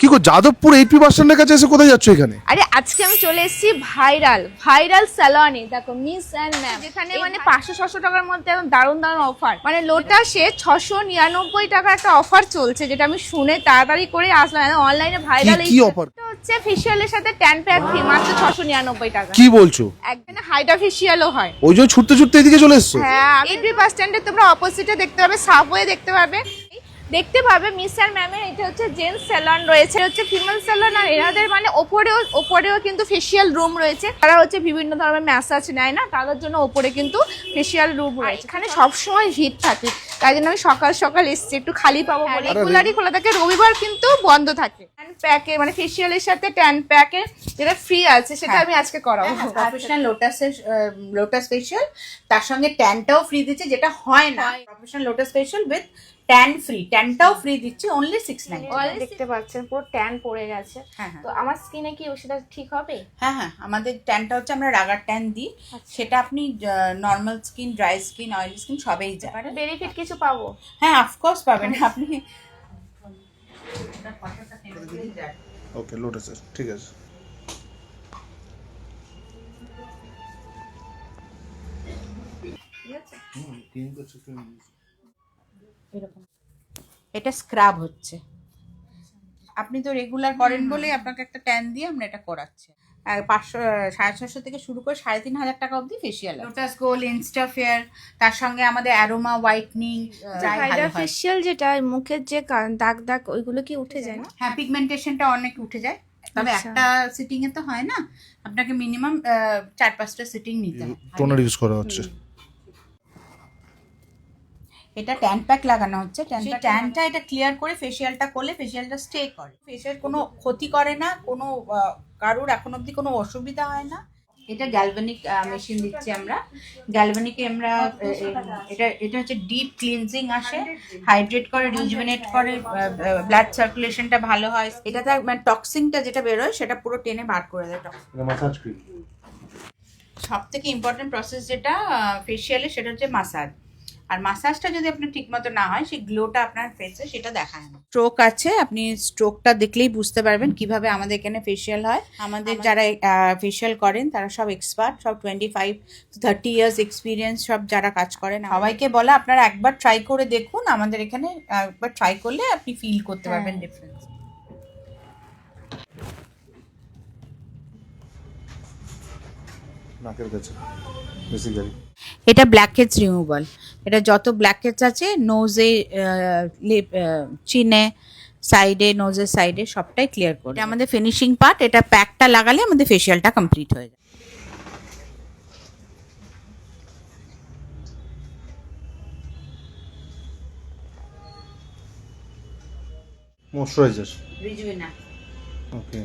কি গো যাদবপুর এইপি বাস স্ট্যান্ডের কাছে এসে কোথায় যাচ্ছ এখানে? আরে আজকে আমি চলে এসেছি ভাইরাল স্যালনে। দেখো মিস অ্যান্ড ম্যাম, যেখানে মানে 500-600 টাকার মধ্যে একদম দারুণ অফার। মানে লোটাসে 699 টাকার একটা অফার চলছে, যেটা আমি শুনে তাড়াতাড়ি করে আসলাম। অনলাইনে ভাইরাল কি অফার? হচ্ছে ফেসিয়ালের সাথে ট্যান প্যাক ফ্রি, মাত্র 699 টাকা। কি বলছো? একদিন হাইড্রা ফেসিয়ালও হয়। ওই যে ছুটতে ছুটতে এদিকে চলে এসছো? হ্যাঁ, এইচবি বাস স্ট্যান্ডে তোমরা অপোজিটে দেখতে পাবে, সাবওয়ে দেখতে পাবে মিস অ্যান্ড ম্যামের। এটা হচ্ছে জেন্টস স্যালন রয়েছে, এটা হচ্ছে ফিমেল স্যালন। আর এনাদের মানে ওপরেও কিন্তু ফেসিয়াল রুম রয়েছে। তারা হচ্ছে বিভিন্ন ধরনের ম্যাসাজ নেয় না, তাদের জন্য ওপরে কিন্তু ফেসিয়াল রুম রয়েছে। এখানে সবসময় ভিড় থাকে, তাই জন্য আমি সকাল সকাল এসেছি, একটু খালি পাবো বলে। রেগুলারই খোলা থাকে, রবিবার কিন্তু বন্ধ থাকে। ট্যান প্যাকের মানে ফেসিয়ালের সাথে ট্যান প্যাকের যেটা ফ্রি আছে, সেটা আমি আজকে করাবো। প্রফেশনাল লোটাস ফেশিয়াল, তার সঙ্গে ট্যানটাও ফ্রি দিচ্ছে, যেটা হয় না। Professional lotus facial with tan free, ট্যানটাও ফ্রি দিচ্ছে অনলি 690। দেখতে পাচ্ছেন পুরো ট্যান পড়ে গেছে। হ্যাঁ। তো আমার স্কিনে কি সেটা ঠিক হবে? হ্যাঁ, আমাদের ট্যানটা হচ্ছে আমরা রাগার ট্যান দিই। সেটা আপনি normal skin, dry skin, oily skin সবেই যায়। বেনিফিট কিছু পাবো? হ্যাঁ, অফকোর্স পাবেন আপনি। ওকে লোটাসের, ঠিক আছে। এটা স্ক্রাব হচ্ছে, আপনি তো রেগুলার করেন বলে আপনাকে একটা ট্যান দিয়ে আমরা এটা করাচ্ছি। আর 500-650 থেকে শুরু করে 3500 টাকা অবধি facial. Lotus gold, Insta fair, তার সঙ্গে আমাদের অ্যারোমা হোয়াইটনিং, হাইড্রা ফেসিয়াল যেটা মুখের যে দাগ ওইগুলো কি উঠে যায় না? হ্যাঁ, পিগমেন্টেশনটা অনেক উঠে যায়, তবে আচ্ছা। একটা সিটিং এ তো হয় না, আপনাকে মিনিমাম 4-5টা সিটিং নিতে হয়। টোনার ইউজ করা হচ্ছে। এটা ট্যান প্যাক লাগানো হচ্ছে। ট্যানটা এটা ক্লিয়ার করে ফেসিয়ালটা করলে ফেসিয়ালটা স্টে করে। ফেসিয়াল কোনো ক্ষতি করে না, কোনো কারোর এখন অবধি কোনো অসুবিধা হয় না। এটা গ্যালভানিক মেশিন দিচ্ছি আমরা। গ্যালভানিকে আমরা এটা হচ্ছে ডিপ ক্লিনজিং আসে, হাইড্রেট করে, রিজুভেনেট করে, ব্লাড সার্কুলেশনটা ভালো হয়। এটাতে মানে টক্সিনটা যেটা বেরোয় সেটা পুরো টেনে বার করে দেয়। Massage cream. সব থেকে ইম্পর্টেন্ট প্রসেস যেটা ফেসিয়ালে, সেটা হচ্ছে মাসাজ। আর মাসাজটা যদি আপনার ঠিক মতো না হয়, সেই গ্লোটা আপনার ফেসে সেটা দেখায় না। স্ট্রোক আছে, আপনি স্ট্রোকটা দেখলেই বুঝতে পারবেন কিভাবে আমাদের এখানে ফেসিয়াল হয়। আমাদের যারা ফেসিয়াল করেন তারা সব এক্সপার্ট, সব 25-30 ইয়ার্স এক্সপিরিয়েন্স সব যারা কাজ করেন। সবাইকে বলা আপনারা একবার ট্রাই করে দেখুন, আমাদের এখানে একবার ট্রাই করলে আপনি ফিল করতে পারবেন ডিফারেন্স। নাকের কাছে বেসিক্যালি। এটা ব্ল্যাকহেডস রিমুভাল। এটা যত ব্ল্যাকহেডস আছে নোজে, লিপ, চিনে, সাইডে, নোজের সাইডে সবটাই ক্লিয়ার করে। এটা আমাদের ফিনিশিং পার্ট। এটা প্যাকটা লাগালে আমাদের ফেসিয়ালটা কমপ্লিট হয়ে যায়। ময়শ্চারাইজার। রিজুভিনা। ওকে।